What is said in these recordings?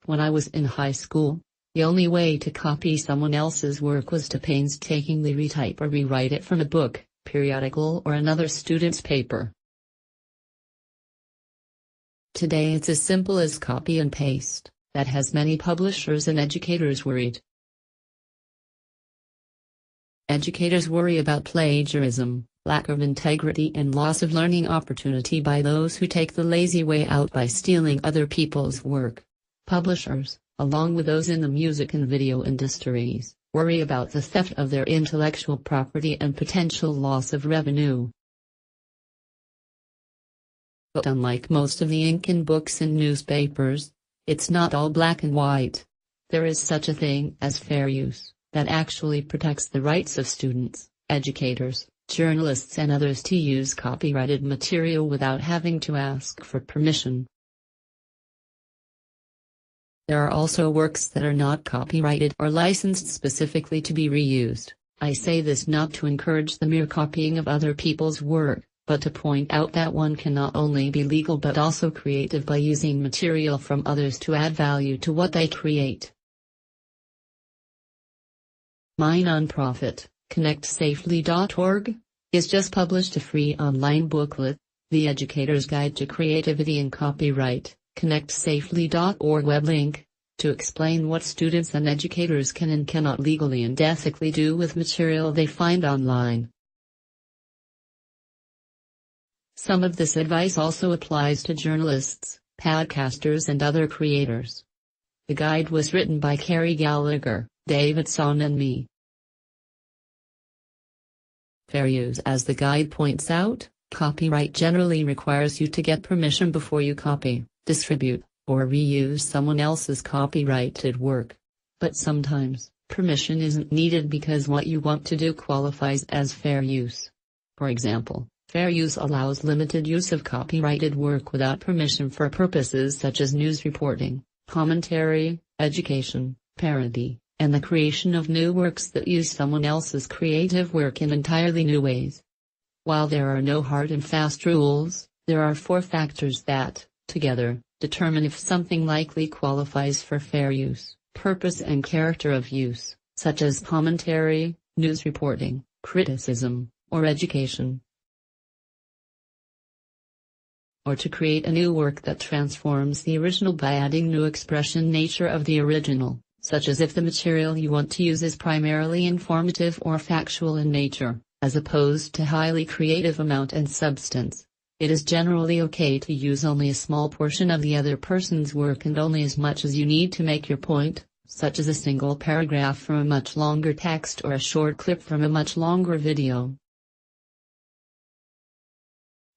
When I was in high school, the only way to copy someone else's work was to painstakingly retype or rewrite it from a book, periodical, or another student's paper. Today it's as simple as copy and paste. That has many publishers and educators worried. Educators worry about plagiarism, lack of integrity, and loss of learning opportunity by those who take the lazy way out by stealing other people's work. Publishers, along with those in the music and video industries, worry about the theft of their intellectual property and potential loss of revenue. But unlike most of the ink in books and newspapers, it's not all black and white. There is such a thing as fair use, that actually protects the rights of students, educators, journalists, and others to use copyrighted material without having to ask for permission. There are also works that are not copyrighted or licensed specifically to be reused. I say this not to encourage the mere copying of other people's work, but to point out that one can not only be legal but also creative by using material from others to add value to what they create. My nonprofit, ConnectSafely.org, is just published a free online booklet, The Educator's Guide to Creativity and Copyright, ConnectSafely.org web link, to explain what students and educators can and cannot legally and ethically do with material they find online. Some of this advice also applies to journalists, podcasters, and other creators. The guide was written by Carrie Gallagher, Davidson, and me. Fair use. As the guide points out, copyright generally requires you to get permission before you copy, distribute, or reuse someone else's copyrighted work. But sometimes, permission isn't needed because what you want to do qualifies as fair use. For example, fair use allows limited use of copyrighted work without permission for purposes such as news reporting, commentary, education, parody, and the creation of new works that use someone else's creative work in entirely new ways. While there are no hard and fast rules, there are 4 factors that, together, determine if something likely qualifies for fair use: purpose and character of use, such as commentary, news reporting, criticism, or education. Or to create a new work that transforms the original by adding new expression nature of the original, such as if the material you want to use is primarily informative or factual in nature, as opposed to highly creative amount and substance. It is generally okay to use only a small portion of the other person's work and only as much as you need to make your point, such as a single paragraph from a much longer text or a short clip from a much longer video.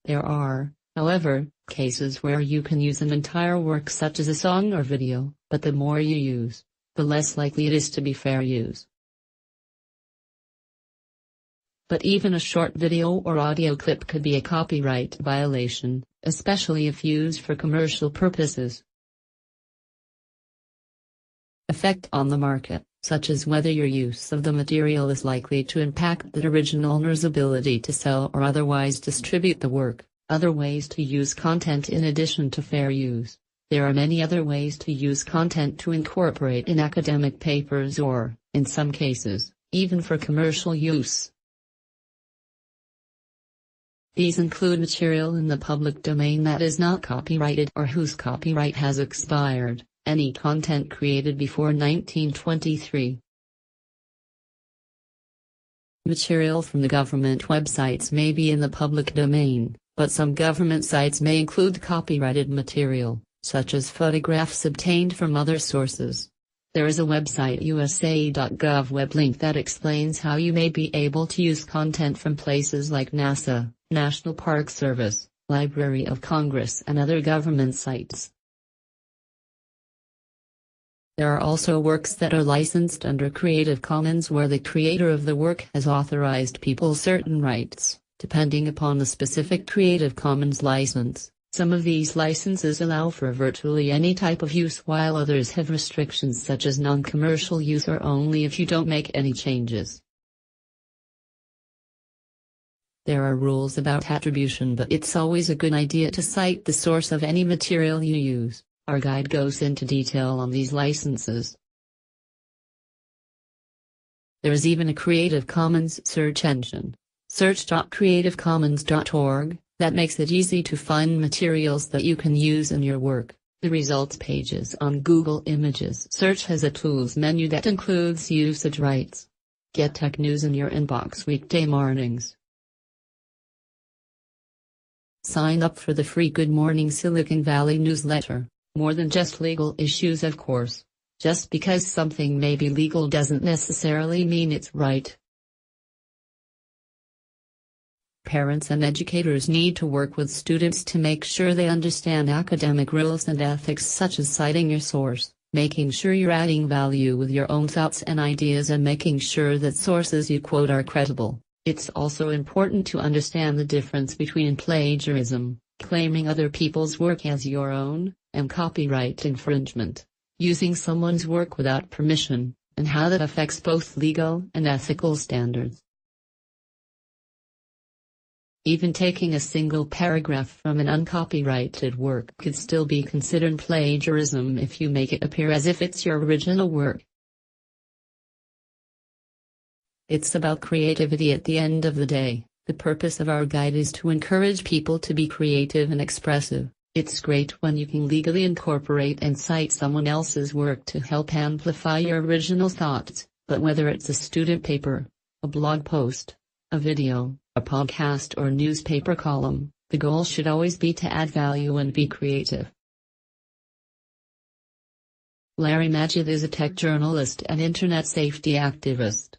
There are, however, cases where you can use an entire work such as a song or video, but the more you use, the less likely it is to be fair use. But even a short video or audio clip could be a copyright violation, especially if used for commercial purposes. Effect on the market, such as whether your use of the material is likely to impact the original owner's ability to sell or otherwise distribute the work. Other ways to use content in addition to fair use. There are many other ways to use content to incorporate in academic papers or, in some cases, even for commercial use. These include material in the public domain that is not copyrighted or whose copyright has expired, any content created before 1923. Material from the government websites may be in the public domain, but some government sites may include copyrighted material, such as photographs obtained from other sources. There is a website USA.gov web link that explains how you may be able to use content from places like NASA, National Park Service, Library of Congress, and other government sites. There are also works that are licensed under Creative Commons where the creator of the work has authorized people certain rights, depending upon the specific Creative Commons license. Some of these licenses allow for virtually any type of use while others have restrictions such as non-commercial use or only if you don't make any changes. There are rules about attribution, but it's always a good idea to cite the source of any material you use. Our guide goes into detail on these licenses. There is even a Creative Commons search engine, search.creativecommons.org, that makes it easy to find materials that you can use in your work. The results pages on Google Images Search has a tools menu that includes usage rights. Get tech news in your inbox weekday mornings. Sign up for the free Good Morning Silicon Valley newsletter. More than just legal issues, of course. Just because something may be legal doesn't necessarily mean it's right. Parents and educators need to work with students to make sure they understand academic rules and ethics, such as citing your source, making sure you're adding value with your own thoughts and ideas, and making sure that sources you quote are credible. It's also important to understand the difference between plagiarism, claiming other people's work as your own, and copyright infringement, using someone's work without permission, and how that affects both legal and ethical standards. Even taking a single paragraph from an uncopyrighted work could still be considered plagiarism if you make it appear as if it's your original work. It's about creativity at the end of the day. The purpose of our guide is to encourage people to be creative and expressive. It's great when you can legally incorporate and cite someone else's work to help amplify your original thoughts, but whether it's a student paper, a blog post, a video, a podcast, or newspaper column, the goal should always be to add value and be creative. Larry Magid is a tech journalist and internet safety activist.